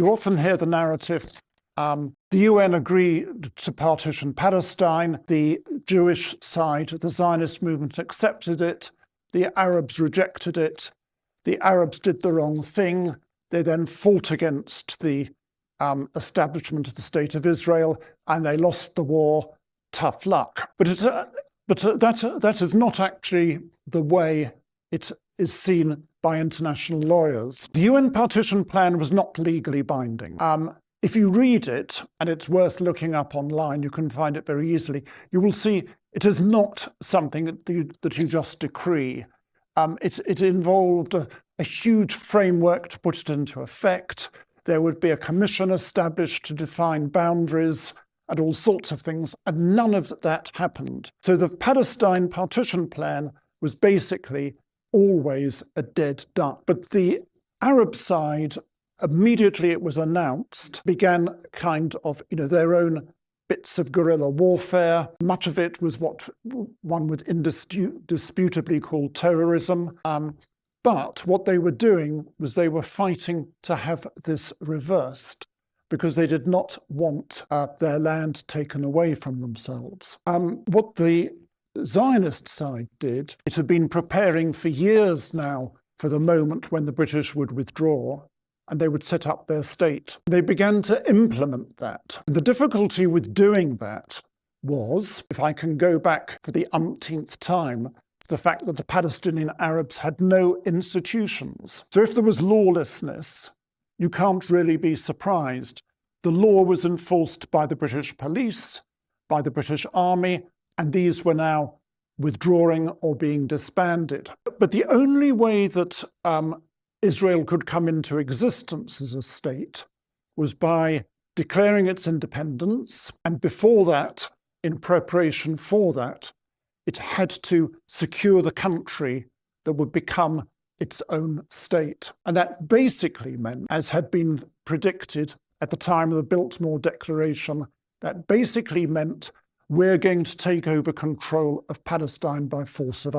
You often hear the narrative, the UN agreed to partition Palestine, the Jewish side, the Zionist movement accepted it, the Arabs rejected it, the Arabs did the wrong thing, they then fought against the establishment of the State of Israel, and they lost the war, tough luck. But that is not actually the way it is seen by international lawyers. The UN Partition Plan was not legally binding. If you read it, and it's worth looking up online, you can find it very easily, you will see it is not something that you just decree. It involved a huge framework to put it into effect. There would be a commission established to define boundaries and all sorts of things, and none of that happened. So the Palestine Partition Plan was basically always a dead duck. But the Arab side, immediately it was announced, began kind of, their own bits of guerrilla warfare. Much of it was what one would indisputably call terrorism. But what they were doing was they were fighting to have this reversed because they did not want their land taken away from themselves. What the Zionist side did, it had been preparing for years now for the moment when the British would withdraw and they would set up their state. They began to implement that. The difficulty with doing that was, if I can go back for the umpteenth time, the fact that the Palestinian Arabs had no institutions. So if there was lawlessness, you can't really be surprised. The law was enforced by the British police, by the British army, and these were now withdrawing or being disbanded. But the only way that Israel could come into existence as a state was by declaring its independence, and before that, in preparation for that, it had to secure the country that would become its own state. And that basically meant, as had been predicted at the time of the Biltmore Declaration, that basically meant we're going to take over control of Palestine by force of arms.